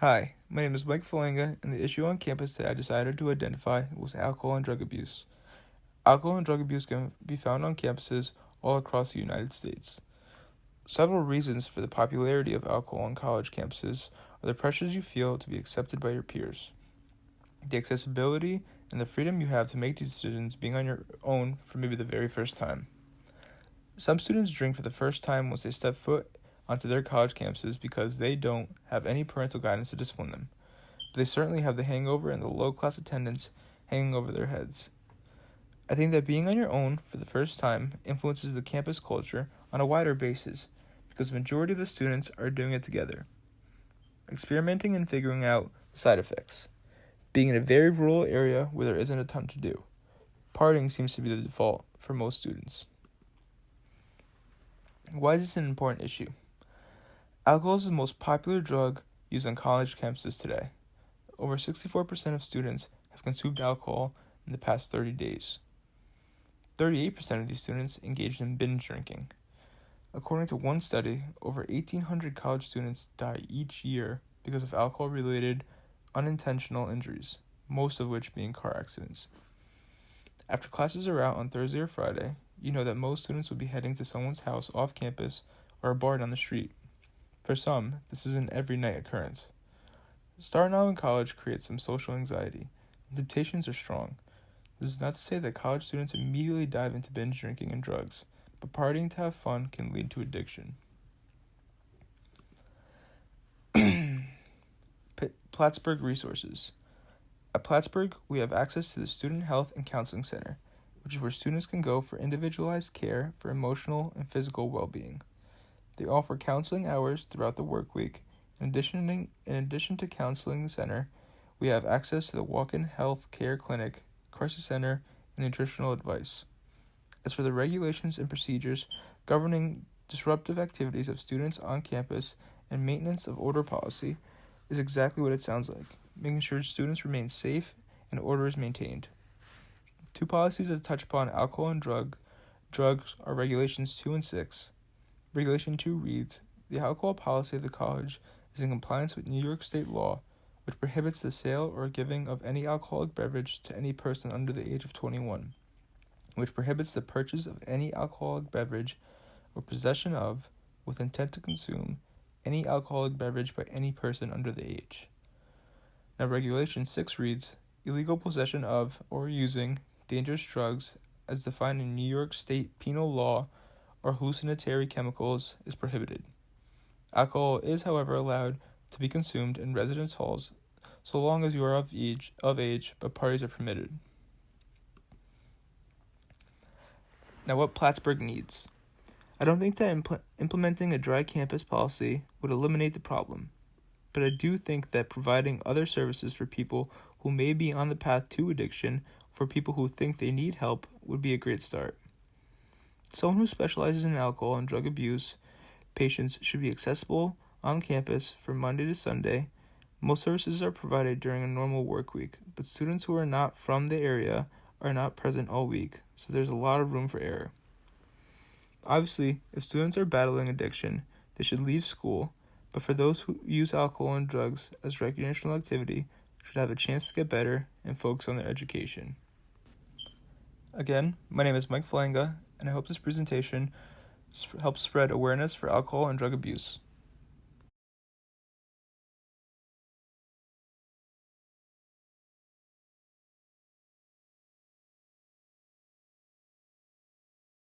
Hi, my name is Mike Falanga, and the issue on campus that I decided to identify was alcohol and drug abuse. Alcohol and drug abuse can be found on campuses all across the United States. Several reasons for the popularity of alcohol on college campuses are the pressures you feel to be accepted by your peers, the accessibility and the freedom you have to make these decisions being on your own for maybe the very first time. Some students drink for the first time once they step foot onto their college campuses because they don't have any parental guidance to discipline them. But they certainly have the hangover and the low-class attendance hanging over their heads. I think that being on your own for the first time influences the campus culture on a wider basis because the majority of the students are doing it together, experimenting and figuring out side effects. Being in a very rural area where there isn't a ton to do. Partying seems to be the default for most students. Why is this an important issue? Alcohol is the most popular drug used on college campuses today. Over 64% of students have consumed alcohol in the past 30 days. 38% of these students engaged in binge drinking. According to one study, over 1,800 college students die each year because of alcohol-related unintentional injuries, most of which being car accidents. After classes are out on Thursday or Friday, you know that most students will be heading to someone's house off campus or a bar down the street. For some, this is an every night occurrence. Starting out in college creates some social anxiety, and temptations are strong. This is not to say that college students immediately dive into binge drinking and drugs, but partying to have fun can lead to addiction. Plattsburgh resources. At Plattsburgh, we have access to the Student Health and Counseling Center, which is where students can go for individualized care for emotional and physical well-being. They offer counseling hours throughout the work week. In addition to counseling center, we have access to the walk-in health care clinic, crisis center, and nutritional advice. As for the regulations and procedures governing disruptive activities of students on campus and maintenance of order policy is exactly what it sounds like, making sure students remain safe and order is maintained. Two policies that touch upon alcohol and drugs are Regulations 2 and 6. Regulation 2 reads, the alcohol policy of the college is in compliance with New York State law, which prohibits the sale or giving of any alcoholic beverage to any person under the age of 21, which prohibits the purchase of any alcoholic beverage or possession of, with intent to consume, any alcoholic beverage by any person under the age. Now, Regulation 6 reads, illegal possession of or using dangerous drugs as defined in New York State penal law or hallucinatory chemicals is prohibited. Alcohol is, however, allowed to be consumed in residence halls so long as you are of age, but parties are permitted. Now, what Plattsburgh needs. I don't think that implementing a dry campus policy would eliminate the problem, but I do think that providing other services for people who may be on the path to addiction, for people who think they need help, would be a great start. Someone who specializes in alcohol and drug abuse patients should be accessible on campus from Monday to Sunday. Most services are provided during a normal work week, but students who are not from the area are not present all week, so there's a lot of room for error. Obviously, if students are battling addiction, they should leave school, but for those who use alcohol and drugs as recreational activity, should have a chance to get better and focus on their education. Again, my name is Mike Falanga, and I hope this presentation helps spread awareness for alcohol and drug abuse.